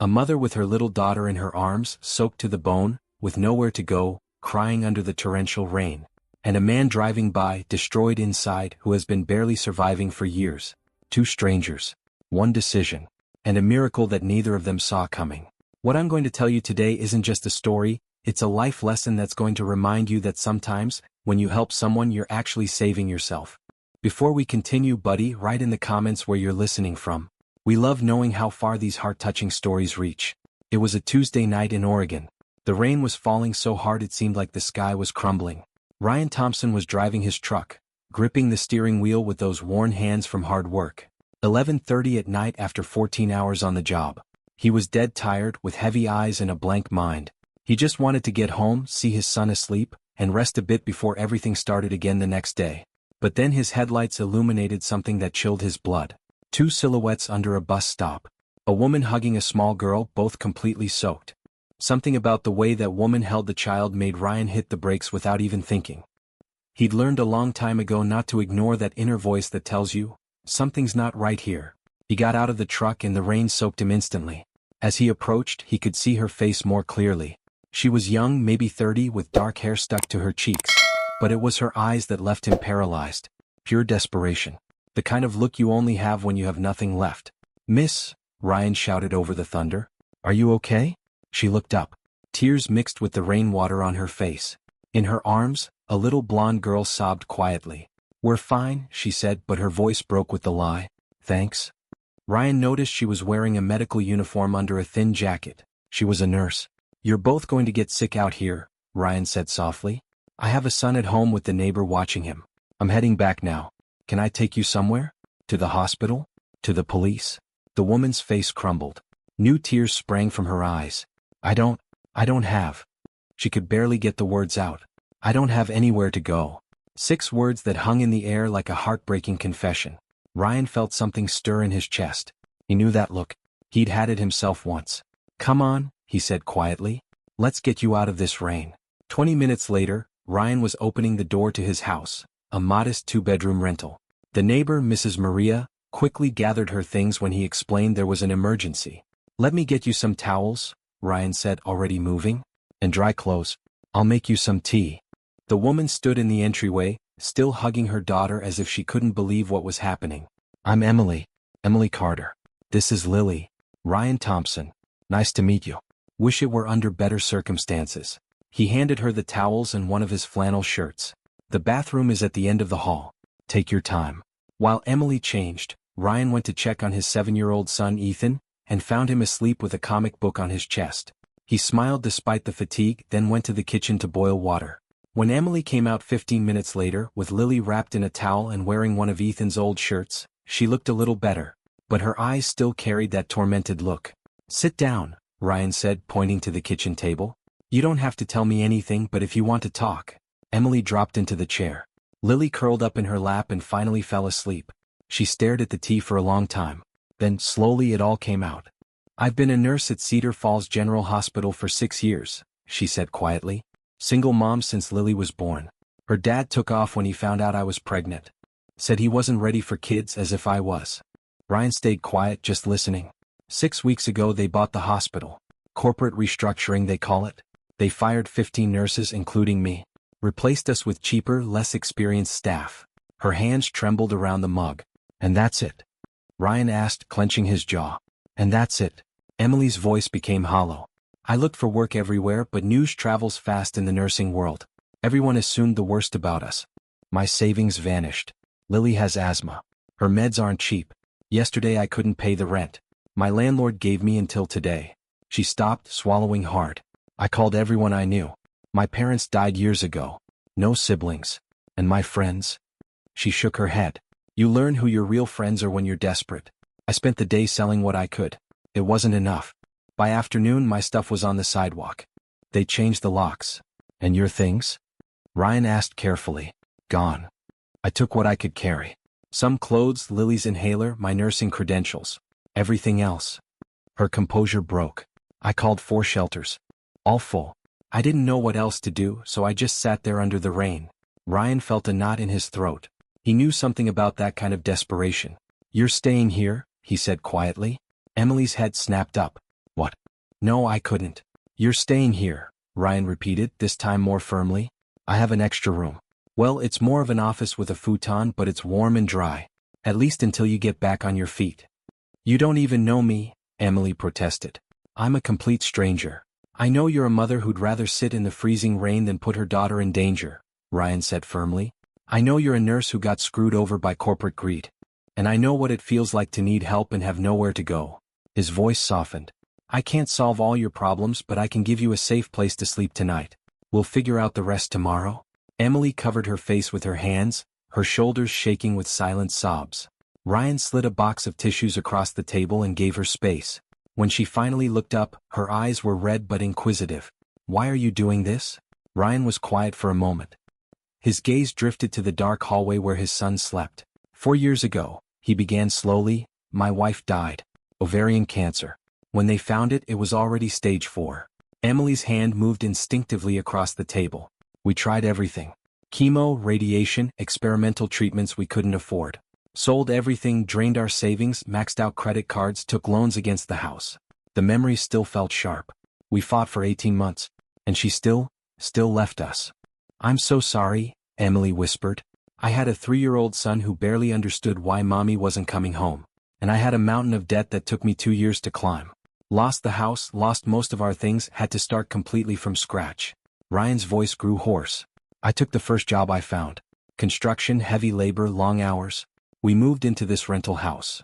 A mother with her little daughter in her arms, soaked to the bone, with nowhere to go, crying under the torrential rain. And a man driving by, destroyed inside, who has been barely surviving for years. Two strangers. One decision. And a miracle that neither of them saw coming. What I'm going to tell you today isn't just a story, it's a life lesson that's going to remind you that sometimes, when you help someone, you're actually saving yourself. Before we continue, buddy, write in the comments where you're listening from. We love knowing how far these heart-touching stories reach. It was a Tuesday night in Oregon. The rain was falling so hard it seemed like the sky was crumbling. Ryan Thompson was driving his truck, gripping the steering wheel with those worn hands from hard work. 11:30 at night after 14 hours on the job. He was dead tired, with heavy eyes and a blank mind. He just wanted to get home, see his son asleep, and rest a bit before everything started again the next day. But then his headlights illuminated something that chilled his blood. Two silhouettes under a bus stop. A woman hugging a small girl, both completely soaked. Something about the way that woman held the child made Ryan hit the brakes without even thinking. He'd learned a long time ago not to ignore that inner voice that tells you, something's not right here. He got out of the truck and the rain soaked him instantly. As he approached, he could see her face more clearly. She was young, maybe 30, with dark hair stuck to her cheeks. But it was her eyes that left him paralyzed. Pure desperation. The kind of look you only have when you have nothing left. "Miss," Ryan shouted over the thunder. "Are you okay?" She looked up. Tears mixed with the rainwater on her face. In her arms, a little blonde girl sobbed quietly. "We're fine," she said, but her voice broke with the lie. "Thanks." Ryan noticed she was wearing a medical uniform under a thin jacket. She was a nurse. "You're both going to get sick out here," Ryan said softly. "I have a son at home with the neighbor watching him. I'm heading back now. Can I take you somewhere? To the hospital? To the police?" The woman's face crumbled. New tears sprang from her eyes. I don't have. She could barely get the words out. "I don't have anywhere to go." 6 words that hung in the air like a heartbreaking confession. Ryan felt something stir in his chest. He knew that look. He'd had it himself once. "Come on," he said quietly. "Let's get you out of this rain." 20 minutes later, Ryan was opening the door to his house, a modest 2-bedroom rental. The neighbor, Mrs. Maria, quickly gathered her things when he explained there was an emergency. "Let me get you some towels," Ryan said, already moving. "And dry clothes. I'll make you some tea." The woman stood in the entryway, still hugging her daughter as if she couldn't believe what was happening. "I'm Emily. Emily Carter. This is Lily. Ryan Thompson. Nice to meet you. Wish it were under better circumstances." He handed her the towels and one of his flannel shirts. "The bathroom is at the end of the hall. Take your time." While Emily changed, Ryan went to check on his 7-year-old son Ethan, and found him asleep with a comic book on his chest. He smiled despite the fatigue, then went to the kitchen to boil water. When Emily came out 15 minutes later, with Lily wrapped in a towel and wearing one of Ethan's old shirts, she looked a little better. But her eyes still carried that tormented look. "Sit down," Ryan said, pointing to the kitchen table. "You don't have to tell me anything, but if you want to talk." Emily dropped into the chair. Lily curled up in her lap and finally fell asleep. She stared at the tea for a long time. Then, slowly, it all came out. "I've been a nurse at Cedar Falls General Hospital for 6 years, she said quietly. "Single mom since Lily was born. Her dad took off when he found out I was pregnant. Said he wasn't ready for kids, as if I was." Ryan stayed quiet, just listening. 6 weeks ago they bought the hospital. Corporate restructuring, they call it. They fired 15 nurses, including me. Replaced us with cheaper, less experienced staff. Her hands trembled around the mug. "And that's it?" Ryan asked, clenching his jaw. "And that's it." Emily's voice became hollow. "I looked for work everywhere, but news travels fast in the nursing world. Everyone assumed the worst about us. My savings vanished. Lily has asthma. Her meds aren't cheap. Yesterday I couldn't pay the rent. My landlord gave me until today." She stopped, swallowing hard. "I called everyone I knew. My parents died years ago. No siblings. And my friends?" She shook her head. "You learn who your real friends are when you're desperate. I spent the day selling what I could. It wasn't enough. By afternoon my stuff was on the sidewalk. They changed the locks. And your things?" Ryan asked carefully. "Gone. I took what I could carry. Some clothes, Lily's inhaler, my nursing credentials. Everything else." Her composure broke. "I called 4 shelters. All full. I didn't know what else to do, so I just sat there under the rain." Ryan felt a knot in his throat. He knew something about that kind of desperation. "You're staying here?" he said quietly. Emily's head snapped up. "What? No, I couldn't. You're staying here, Ryan repeated, this time more firmly. I have an extra room. Well, it's more of an office with a futon, but it's warm and dry. At least until you get back on your feet. You don't even know me, Emily protested. I'm a complete stranger. I know you're a mother who'd rather sit in the freezing rain than put her daughter in danger, Ryan said firmly. I know you're a nurse who got screwed over by corporate greed. And I know what it feels like to need help and have nowhere to go. His voice softened. I can't solve all your problems, but I can give you a safe place to sleep tonight. We'll figure out the rest tomorrow. Emily covered her face with her hands, her shoulders shaking with silent sobs. Ryan slid a box of tissues across the table and gave her space. When she finally looked up, her eyes were red but inquisitive. Why are you doing this? Ryan was quiet for a moment. His gaze drifted to the dark hallway where his son slept. 4 years ago, he began slowly, my wife died. Ovarian cancer. When they found it, it was already stage 4. Emily's hand moved instinctively across the table. We tried everything. Chemo, radiation, experimental treatments we couldn't afford. Sold everything, drained our savings, maxed out credit cards, took loans against the house. The memories still felt sharp. We fought for 18 months. And she still left us. I'm so sorry, Emily whispered. I had a 3-year-old son who barely understood why mommy wasn't coming home. And I had a mountain of debt that took me 2 years to climb. Lost the house, lost most of our things, had to start completely from scratch. Ryan's voice grew hoarse. I took the first job I found. Construction, heavy labor, long hours. We moved into this rental house.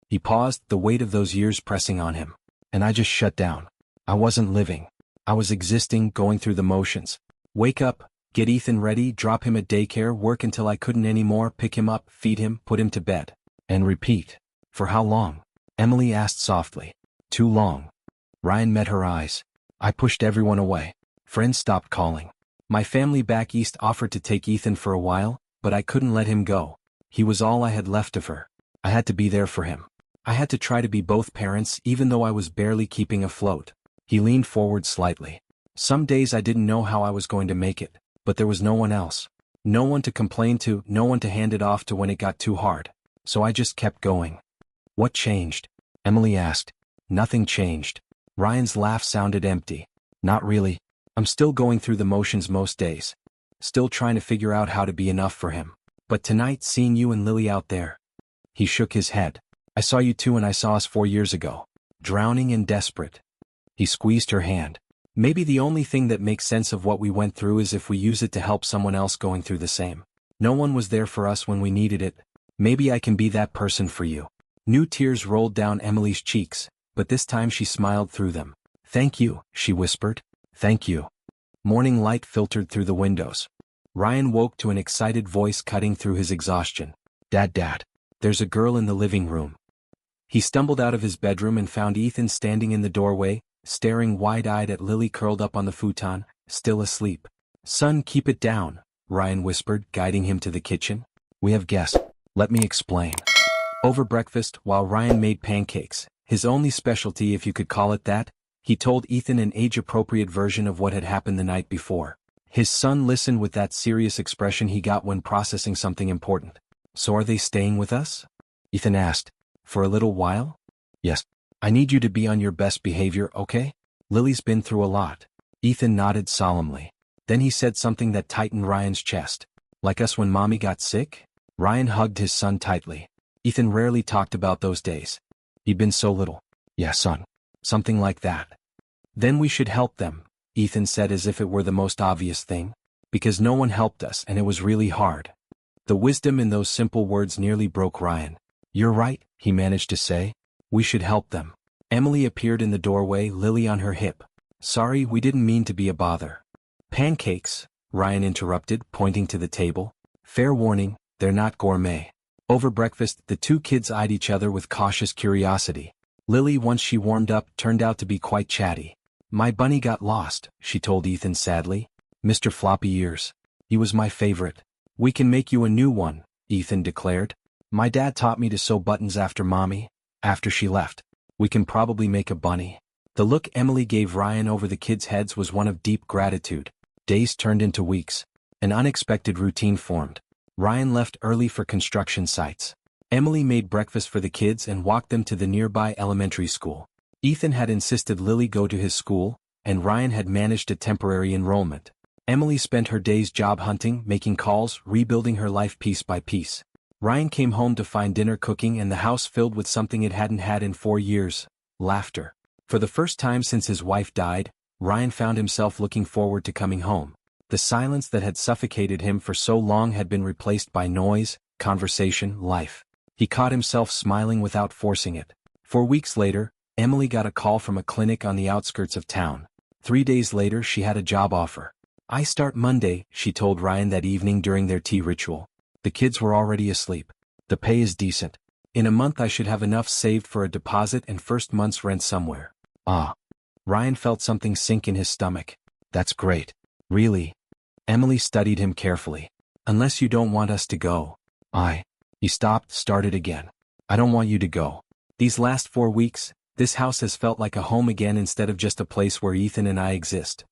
He paused, the weight of those years pressing on him. And I just shut down. I wasn't living. I was existing, going through the motions. Wake up, get Ethan ready, drop him at daycare, work until I couldn't anymore, pick him up, feed him, put him to bed. And repeat. For how long? Emily asked softly. Too long. Ryan met her eyes. I pushed everyone away. Friends stopped calling. My family back east offered to take Ethan for a while, but I couldn't let him go. He was all I had left of her. I had to be there for him. I had to try to be both parents even though I was barely keeping afloat. He leaned forward slightly. Some days I didn't know how I was going to make it, but there was no one else. No one to complain to, no one to hand it off to when it got too hard. So I just kept going. What changed? Emily asked. Nothing changed. Ryan's laugh sounded empty. Not really. I'm still going through the motions most days. Still trying to figure out how to be enough for him. But tonight, seeing you and Lily out there. He shook his head. I saw you too, and I saw us 4 years ago. Drowning and desperate. He squeezed her hand. Maybe the only thing that makes sense of what we went through is if we use it to help someone else going through the same. No one was there for us when we needed it. Maybe I can be that person for you. New tears rolled down Emily's cheeks, but this time she smiled through them. Thank you, she whispered. Thank you. Morning light filtered through the windows. Ryan woke to an excited voice cutting through his exhaustion. Dad, there's a girl in the living room. He stumbled out of his bedroom and found Ethan standing in the doorway, staring wide-eyed at Lily curled up on the futon, still asleep. Son, keep it down, Ryan whispered, guiding him to the kitchen. We have guests. Let me explain. Over breakfast, while Ryan made pancakes, his only specialty if you could call it that, he told Ethan an age-appropriate version of what had happened the night before. His son listened with that serious expression he got when processing something important. So are they staying with us? Ethan asked. For a little while? Yes. I need you to be on your best behavior, okay? Lily's been through a lot. Ethan nodded solemnly. Then he said something that tightened Ryan's chest. Like us when Mommy got sick? Ryan hugged his son tightly. Ethan rarely talked about those days. He'd been so little. Yeah, son. Something like that. Then we should help them, Ethan said as if it were the most obvious thing. Because no one helped us and it was really hard. The wisdom in those simple words nearly broke Ryan. You're right, he managed to say. We should help them. Emily appeared in the doorway, Lily on her hip. Sorry, we didn't mean to be a bother. Pancakes, Ryan interrupted, pointing to the table. Fair warning, they're not gourmet. Over breakfast, the two kids eyed each other with cautious curiosity. Lily, once she warmed up, turned out to be quite chatty. My bunny got lost, she told Ethan sadly. Mr. Floppy Ears. He was my favorite. We can make you a new one, Ethan declared. My dad taught me to sew buttons after Mommy. After she left. We can probably make a bunny. The look Emily gave Ryan over the kids' heads was one of deep gratitude. Days turned into weeks. An unexpected routine formed. Ryan left early for construction sites. Emily made breakfast for the kids and walked them to the nearby elementary school. Ethan had insisted Lily go to his school, and Ryan had managed a temporary enrollment. Emily spent her days job hunting, making calls, rebuilding her life piece by piece. Ryan came home to find dinner cooking and the house filled with something it hadn't had in 4 years: laughter. For the first time since his wife died, Ryan found himself looking forward to coming home. The silence that had suffocated him for so long had been replaced by noise, conversation, life. He caught himself smiling without forcing it. 4 weeks later, Emily got a call from a clinic on the outskirts of town. 3 days later she had a job offer. "I start Monday," she told Ryan that evening during their tea ritual. "The kids were already asleep. The pay is decent. In a month I should have enough saved for a deposit and first month's rent somewhere." Ah. Ryan felt something sink in his stomach. "That's great." "Really?" Emily studied him carefully. "Unless you don't want us to go." He stopped, started again. "I don't want you to go. These last 4 weeks, this house has felt like a home again instead of just a place where Ethan and I exist."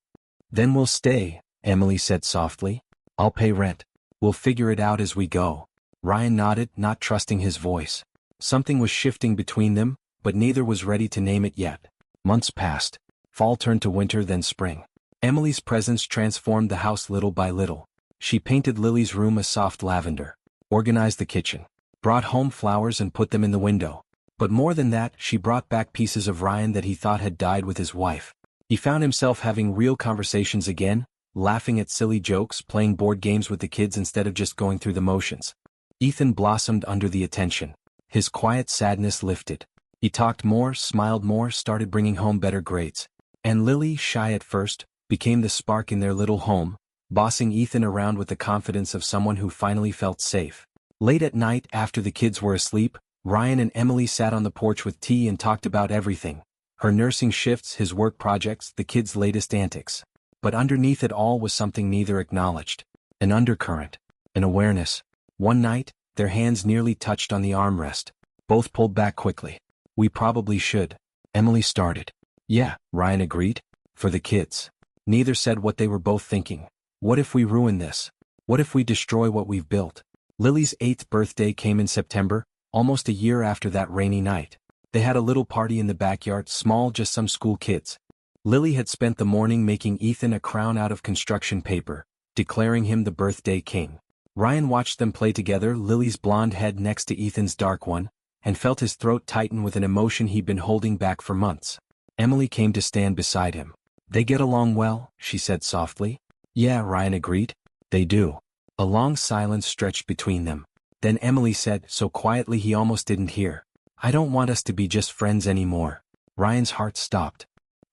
"Then we'll stay," Emily said softly. "I'll pay rent. We'll figure it out as we go." Ryan nodded, not trusting his voice. Something was shifting between them, but neither was ready to name it yet. Months passed. Fall turned to winter, then spring. Emily's presence transformed the house little by little. She painted Lily's room a soft lavender, organized the kitchen, brought home flowers and put them in the window. But more than that, she brought back pieces of Ryan that he thought had died with his wife. He found himself having real conversations again, laughing at silly jokes, playing board games with the kids instead of just going through the motions. Ethan blossomed under the attention. His quiet sadness lifted. He talked more, smiled more, started bringing home better grades. And Lily, shy at first, became the spark in their little home, bossing Ethan around with the confidence of someone who finally felt safe. Late at night, after the kids were asleep, Ryan and Emily sat on the porch with tea and talked about everything. Her nursing shifts, his work projects, the kids' latest antics. But underneath it all was something neither acknowledged. An undercurrent. An awareness. One night, their hands nearly touched on the armrest. Both pulled back quickly. "We probably should," Emily started. "Yeah," Ryan agreed. "For the kids." Neither said what they were both thinking. What if we ruin this? What if we destroy what we've built? Lily's 8th birthday came in September, almost a year after that rainy night. They had a little party in the backyard, small, just some school kids. Lily had spent the morning making Ethan a crown out of construction paper, declaring him the birthday king. Ryan watched them play together, Lily's blonde head next to Ethan's dark one, and felt his throat tighten with an emotion he'd been holding back for months. Emily came to stand beside him. "They get along well," she said softly. "Yeah," Ryan agreed. "They do." A long silence stretched between them. Then Emily said, so quietly he almost didn't hear, "I don't want us to be just friends anymore." Ryan's heart stopped.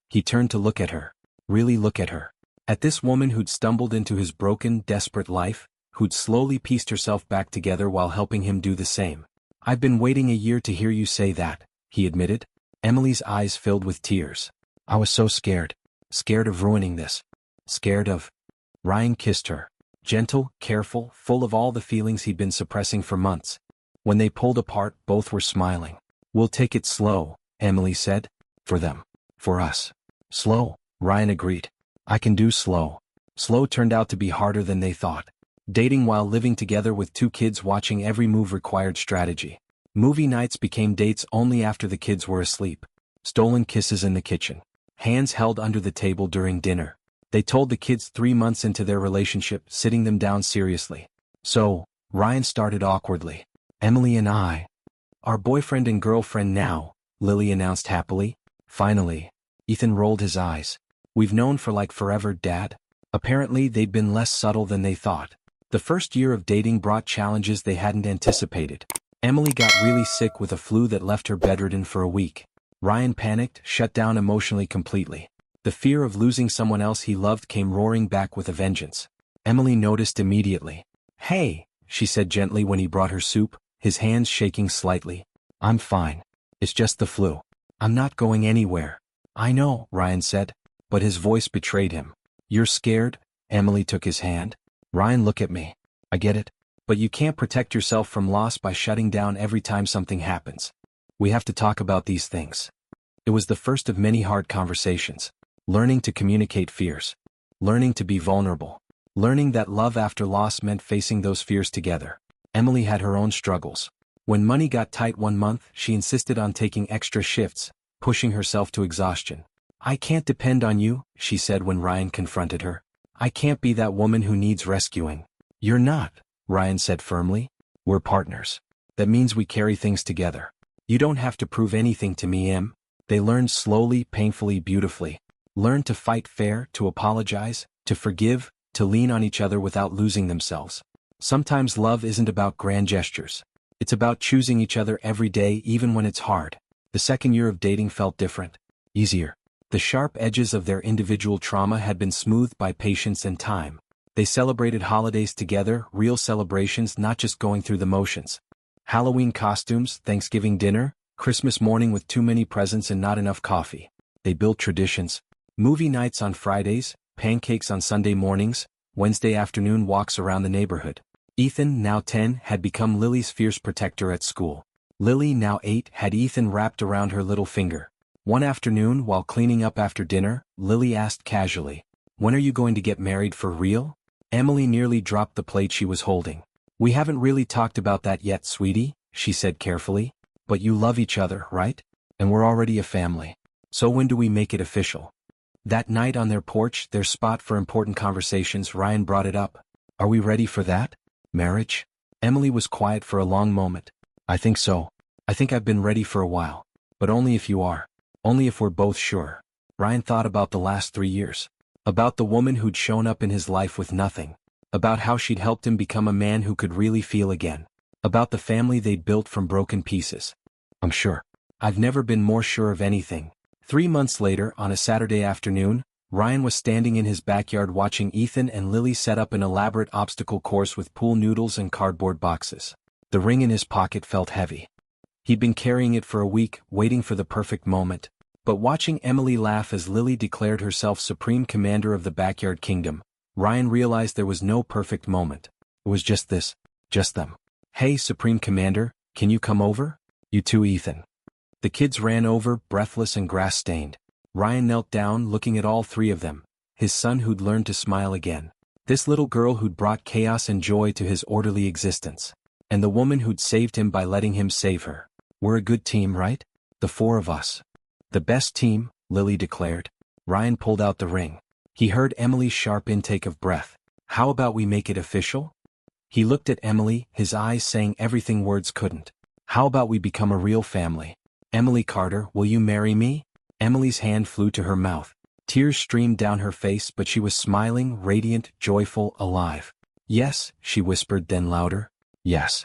He turned to look at her. Really look at her. At this woman who'd stumbled into his broken, desperate life, who'd slowly pieced herself back together while helping him do the same. "I've been waiting a year to hear you say that," he admitted. Emily's eyes filled with tears. "I was so scared. Scared of ruining this. Scared of—" Ryan kissed her. Gentle, careful, full of all the feelings he'd been suppressing for months. When they pulled apart, both were smiling. "We'll take it slow," Emily said. "For them. For us." "Slow," Ryan agreed. "I can do slow." Slow turned out to be harder than they thought. Dating while living together with 2 kids, watching every move required strategy. Movie nights became dates only after the kids were asleep. Stolen kisses in the kitchen. Hands held under the table during dinner. They told the kids 3 months into their relationship, sitting them down seriously. "So," Ryan started awkwardly, "Emily and I are boyfriend and girlfriend now," Lily announced happily. "Finally." Ethan rolled his eyes. "We've known for like forever, Dad." Apparently they'd been less subtle than they thought. The first year of dating brought challenges they hadn't anticipated. Emily got really sick with a flu that left her bedridden for a week. Ryan panicked, shut down emotionally completely. The fear of losing someone else he loved came roaring back with a vengeance. Emily noticed immediately. "Hey," she said gently when he brought her soup, his hands shaking slightly. "I'm fine. It's just the flu. I'm not going anywhere." "I know," Ryan said, but his voice betrayed him. "You're scared?" Emily took his hand. "Ryan, look at me. I get it. But you can't protect yourself from loss by shutting down every time something happens. We have to talk about these things." It was the first of many hard conversations. Learning to communicate fears. Learning to be vulnerable. Learning that love after loss meant facing those fears together. Emily had her own struggles. When money got tight one month, she insisted on taking extra shifts, pushing herself to exhaustion. "I can't depend on you," she said when Ryan confronted her. "I can't be that woman who needs rescuing." "You're not," Ryan said firmly. "We're partners. That means we carry things together. You don't have to prove anything to me, Em." They learned slowly, painfully, beautifully. Learned to fight fair, to apologize, to forgive, to lean on each other without losing themselves. Sometimes love isn't about grand gestures. It's about choosing each other every day even when it's hard. The second year of dating felt different. Easier. The sharp edges of their individual trauma had been smoothed by patience and time. They celebrated holidays together, real celebrations, not just going through the motions. Halloween costumes, Thanksgiving dinner, Christmas morning with too many presents and not enough coffee. They built traditions. Movie nights on Fridays, pancakes on Sunday mornings, Wednesday afternoon walks around the neighborhood. Ethan, now 10, had become Lily's fierce protector at school. Lily, now 8, had Ethan wrapped around her little finger. One afternoon, while cleaning up after dinner, Lily asked casually, "When are you going to get married for real?" Emily nearly dropped the plate she was holding. "We haven't really talked about that yet, sweetie," she said carefully. "But you love each other, right? And we're already a family. So when do we make it official?" That night on their porch, their spot for important conversations, Ryan brought it up. "Are we ready for that? Marriage?" Emily was quiet for a long moment. "I think so. I think I've been ready for a while. But only if you are. Only if we're both sure." Ryan thought about the last 3 years. About the woman who'd shown up in his life with nothing. About how she'd helped him become a man who could really feel again. About the family they'd built from broken pieces. "I'm sure. I've never been more sure of anything." 3 months later, on a Saturday afternoon, Ryan was standing in his backyard watching Ethan and Lily set up an elaborate obstacle course with pool noodles and cardboard boxes. The ring in his pocket felt heavy. He'd been carrying it for a week, waiting for the perfect moment. But watching Emily laugh as Lily declared herself supreme commander of the backyard kingdom, Ryan realized there was no perfect moment. It was just this. Just them. "Hey, Supreme Commander, can you come over?" "You too, Ethan." The kids ran over, breathless and grass-stained. Ryan knelt down, looking at all 3 of them. His son who'd learned to smile again. This little girl who'd brought chaos and joy to his orderly existence. And the woman who'd saved him by letting him save her. "We're a good team, right? The 4 of us." "The best team," Lily declared. Ryan pulled out the ring. He heard Emily's sharp intake of breath. "How about we make it official?" He looked at Emily, his eyes saying everything words couldn't. "How about we become a real family? Emily Carter, will you marry me?" Emily's hand flew to her mouth. Tears streamed down her face, but she was smiling, radiant, joyful, alive. "Yes," she whispered, then louder. "Yes."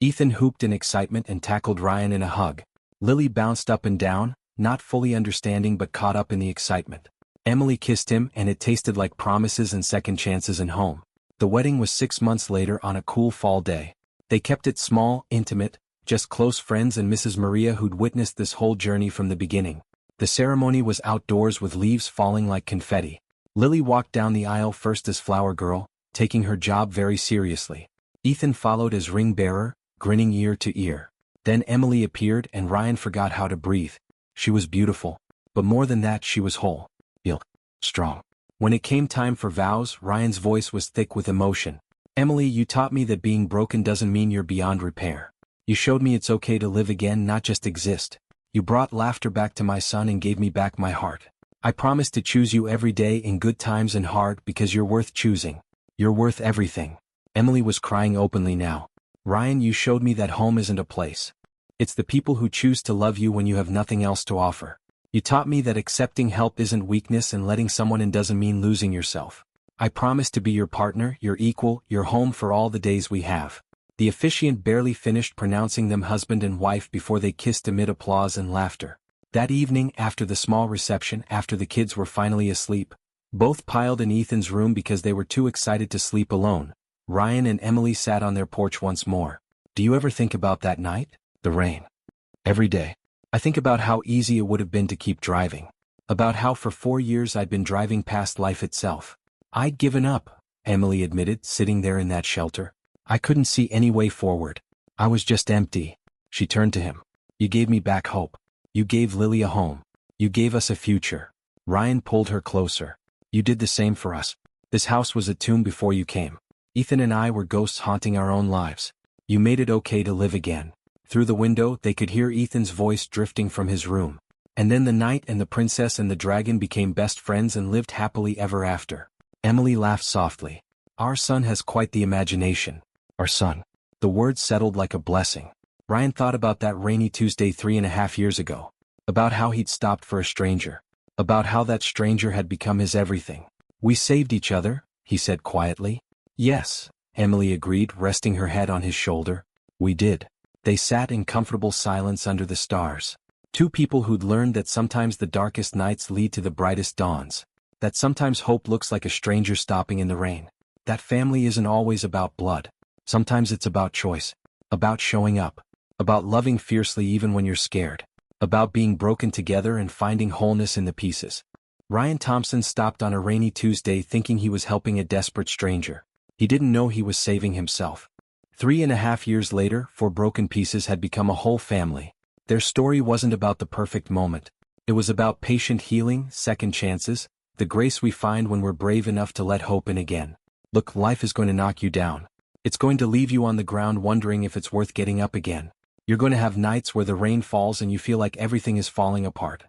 Ethan whooped in excitement and tackled Ryan in a hug. Lily bounced up and down, not fully understanding but caught up in the excitement. Emily kissed him, and it tasted like promises and second chances and home. The wedding was 6 months later on a cool fall day. They kept it small, intimate, just close friends and Mrs. Maria who'd witnessed this whole journey from the beginning. The ceremony was outdoors with leaves falling like confetti. Lily walked down the aisle first as flower girl, taking her job very seriously. Ethan followed as ring bearer, grinning ear to ear. Then Emily appeared and Ryan forgot how to breathe. She was beautiful. But more than that, she was whole. Healed. Strong. When it came time for vows, Ryan's voice was thick with emotion. "Emily, you taught me that being broken doesn't mean you're beyond repair. You showed me it's okay to live again, not just exist. You brought laughter back to my son and gave me back my heart. I promise to choose you every day in good times and hard because you're worth choosing. You're worth everything." Emily was crying openly now. "Ryan, you showed me that home isn't a place. It's the people who choose to love you when you have nothing else to offer. You taught me that accepting help isn't weakness and letting someone in doesn't mean losing yourself. I promise to be your partner, your equal, your home for all the days we have." The officiant barely finished pronouncing them husband and wife before they kissed amid applause and laughter. That evening, after the small reception, after the kids were finally asleep, both piled in Ethan's room because they were too excited to sleep alone, Ryan and Emily sat on their porch once more. "Do you ever think about that night? The rain. Every day. I think about how easy it would have been to keep driving. About how for 4 years I'd been driving past life itself. I'd given up," Emily admitted, sitting there in that shelter. "I couldn't see any way forward. I was just empty." She turned to him. "You gave me back hope. You gave Lily a home. You gave us a future." Ryan pulled her closer. "You did the same for us. This house was a tomb before you came. Ethan and I were ghosts haunting our own lives. You made it okay to live again." Through the window, they could hear Ethan's voice drifting from his room. And then the knight and the princess and the dragon became best friends and lived happily ever after. Emily laughed softly. Our son has quite the imagination. Our son. The word settled like a blessing. Ryan thought about that rainy Tuesday 3.5 years ago. About how he'd stopped for a stranger. About how that stranger had become his everything. We saved each other, he said quietly. Yes, Emily agreed, resting her head on his shoulder. We did. They sat in comfortable silence under the stars. Two people who'd learned that sometimes the darkest nights lead to the brightest dawns. That sometimes hope looks like a stranger stopping in the rain. That family isn't always about blood. Sometimes it's about choice. About showing up. About loving fiercely even when you're scared. About being broken together and finding wholeness in the pieces. Ryan Thompson stopped on a rainy Tuesday thinking he was helping a desperate stranger. He didn't know he was saving himself. 3.5 years later, 4 broken pieces had become a whole family. Their story wasn't about the perfect moment. It was about patient healing, second chances, the grace we find when we're brave enough to let hope in again. Look, life is going to knock you down. It's going to leave you on the ground wondering if it's worth getting up again. You're going to have nights where the rain falls and you feel like everything is falling apart.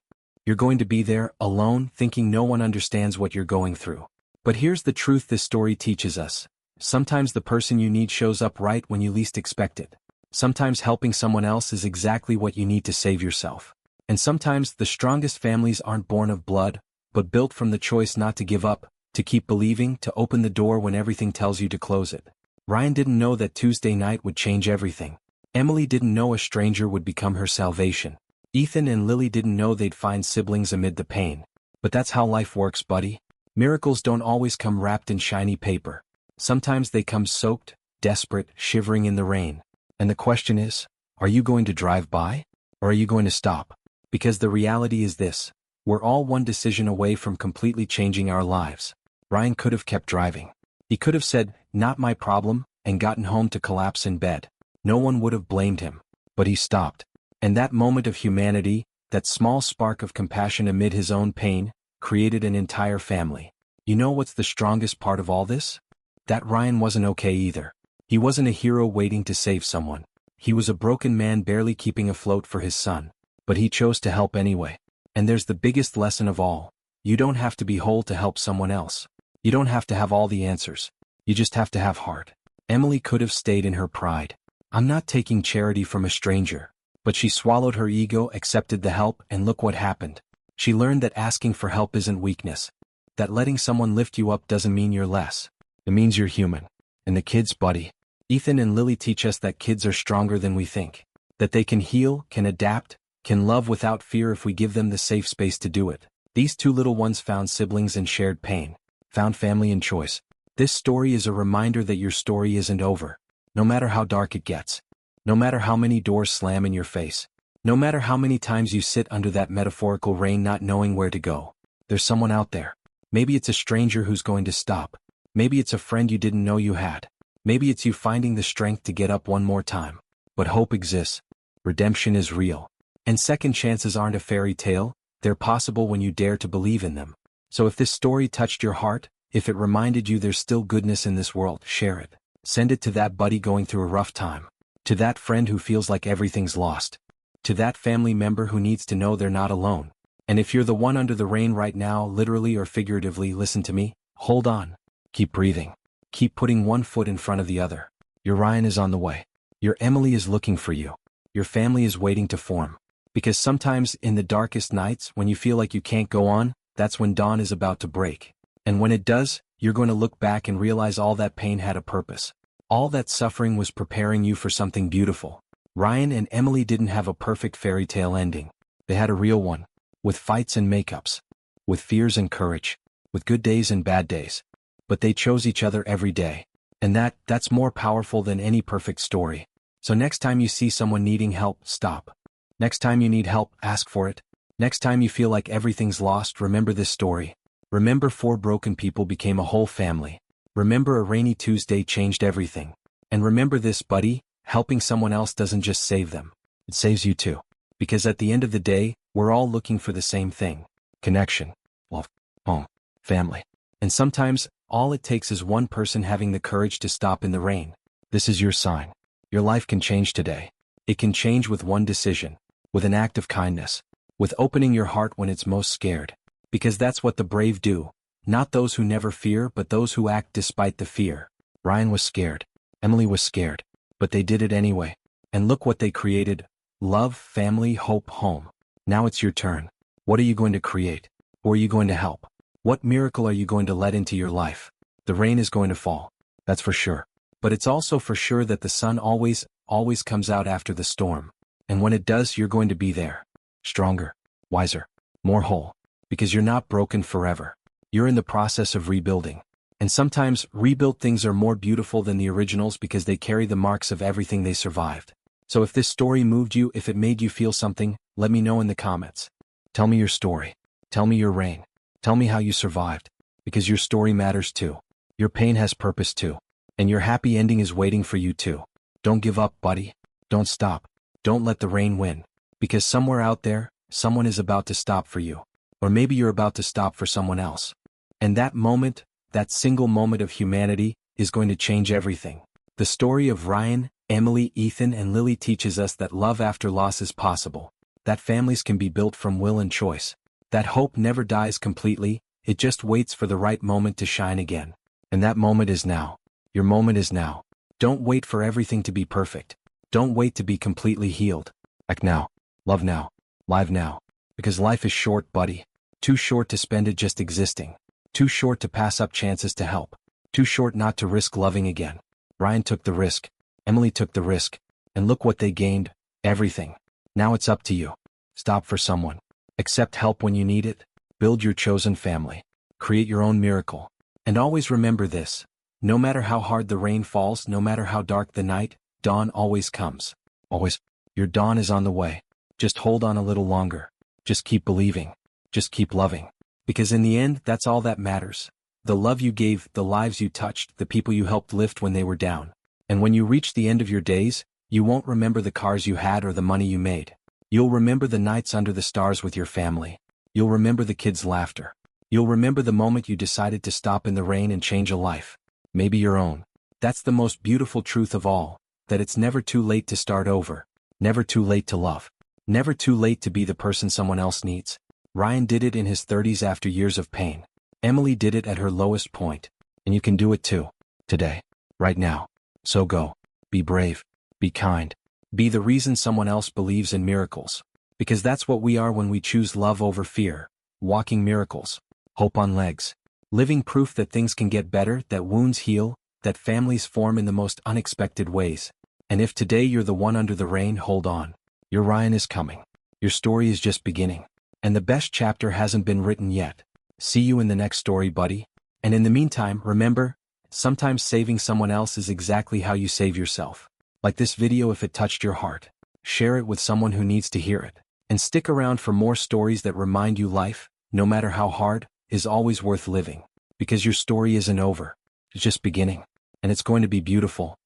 You're going to be there, alone, thinking no one understands what you're going through. But here's the truth this story teaches us. Sometimes the person you need shows up right when you least expect it. Sometimes helping someone else is exactly what you need to save yourself. And sometimes the strongest families aren't born of blood, but built from the choice not to give up, to keep believing, to open the door when everything tells you to close it. Ryan didn't know that Tuesday night would change everything. Emily didn't know a stranger would become her salvation. Ethan and Lily didn't know they'd find siblings amid the pain. But that's how life works, buddy. Miracles don't always come wrapped in shiny paper. Sometimes they come soaked, desperate, shivering in the rain. And the question is, are you going to drive by? Or are you going to stop? Because the reality is this. We're all one decision away from completely changing our lives. Ryan could have kept driving. He could have said, "Not my problem," and gotten home to collapse in bed. No one would have blamed him. But he stopped. And that moment of humanity, that small spark of compassion amid his own pain, created an entire family. You know what's the strongest part of all this? That Ryan wasn't okay either. He wasn't a hero waiting to save someone. He was a broken man barely keeping afloat for his son. But he chose to help anyway. And there's the biggest lesson of all. You don't have to be whole to help someone else. You don't have to have all the answers. You just have to have heart. Emily could have stayed in her pride. I'm not taking charity from a stranger. But she swallowed her ego, accepted the help, and look what happened. She learned that asking for help isn't weakness. That letting someone lift you up doesn't mean you're less. It means you're human. And the kids, buddy. Ethan and Lily teach us that kids are stronger than we think. That they can heal, can adapt, can love without fear if we give them the safe space to do it. These two little ones found siblings and shared pain. Found family and choice. This story is a reminder that your story isn't over. No matter how dark it gets. No matter how many doors slam in your face. No matter how many times you sit under that metaphorical rain not knowing where to go. There's someone out there. Maybe it's a stranger who's going to stop. Maybe it's a friend you didn't know you had. Maybe it's you finding the strength to get up one more time. But hope exists. Redemption is real. And second chances aren't a fairy tale, they're possible when you dare to believe in them. So if this story touched your heart, if it reminded you there's still goodness in this world, share it. Send it to that buddy going through a rough time. To that friend who feels like everything's lost. To that family member who needs to know they're not alone. And if you're the one under the rain right now, literally or figuratively, listen to me, hold on. Keep breathing. Keep putting one foot in front of the other. Your Ryan is on the way. Your Emily is looking for you. Your family is waiting to form. Because sometimes in the darkest nights, when you feel like you can't go on, that's when dawn is about to break. And when it does, you're going to look back and realize all that pain had a purpose. All that suffering was preparing you for something beautiful. Ryan and Emily didn't have a perfect fairy tale ending. They had a real one. With fights and makeups. With fears and courage. With good days and bad days. But they chose each other every day. And that's more powerful than any perfect story. So next time you see someone needing help, stop. Next time you need help, ask for it. Next time you feel like everything's lost, remember this story. Remember 4 broken people became a whole family. Remember a rainy Tuesday changed everything. And remember this, buddy, helping someone else doesn't just save them. It saves you too. Because at the end of the day, we're all looking for the same thing. Connection. Love. Home. Family. And sometimes, all it takes is one person having the courage to stop in the rain. This is your sign. Your life can change today. It can change with one decision. With an act of kindness. with opening your heart when it's most scared. Because that's what the brave do. Not those who never fear, but those who act despite the fear. Ryan was scared. Emily was scared. But they did it anyway. And look what they created. Love, family, hope, home. Now it's your turn. What are you going to create? Who are you going to help? What miracle are you going to let into your life? The rain is going to fall. That's for sure. But it's also for sure that the sun always comes out after the storm. And when it does, you're going to be there. Stronger, wiser, more whole. Because you're not broken forever. You're in the process of rebuilding. And sometimes, rebuilt things are more beautiful than the originals because they carry the marks of everything they survived. So if this story moved you, if it made you feel something, let me know in the comments. Tell me your story. Tell me your rain. Tell me how you survived. Because your story matters too. Your pain has purpose too. And your happy ending is waiting for you too. Don't give up, buddy. Don't stop. Don't let the rain win. Because somewhere out there, someone is about to stop for you. Or maybe you're about to stop for someone else. And that moment, that single moment of humanity, is going to change everything. The story of Ryan, Emily, Ethan, and Lily teaches us that love after loss is possible. That families can be built from will and choice. That hope never dies completely, it just waits for the right moment to shine again. And that moment is now. Your moment is now. Don't wait for everything to be perfect. Don't wait to be completely healed. Act now. Love now. Live now. Because life is short, buddy. Too short to spend it just existing. Too short to pass up chances to help. Too short not to risk loving again. Ryan took the risk. Emily took the risk. And look what they gained. Everything. Now it's up to you. Stop for someone. Accept help when you need it. Build your chosen family. Create your own miracle. And always remember this. No matter how hard the rain falls, no matter how dark the night, dawn always comes. Always. Your dawn is on the way. Just hold on a little longer. Just keep believing. Just keep loving. Because in the end, that's all that matters. The love you gave, the lives you touched, the people you helped lift when they were down. And when you reach the end of your days, you won't remember the cars you had or the money you made. You'll remember the nights under the stars with your family. You'll remember the kids' laughter. You'll remember the moment you decided to stop in the rain and change a life. Maybe your own. That's the most beautiful truth of all, that it's never too late to start over. Never too late to love. Never too late to be the person someone else needs. Ryan did it in his 30s after years of pain. Emily did it at her lowest point. And you can do it too. Today. Right now. So go. Be brave. Be kind. Be the reason someone else believes in miracles. Because that's what we are when we choose love over fear. Walking miracles. Hope on legs. Living proof that things can get better, that wounds heal, that families form in the most unexpected ways. And if today you're the one under the rain, hold on. Your Ryan is coming. Your story is just beginning. And the best chapter hasn't been written yet. See you in the next story, buddy. And in the meantime, remember, sometimes saving someone else is exactly how you save yourself. Like this video if it touched your heart. Share it with someone who needs to hear it. And stick around for more stories that remind you life, no matter how hard, is always worth living. Because your story isn't over. It's just beginning. And it's going to be beautiful.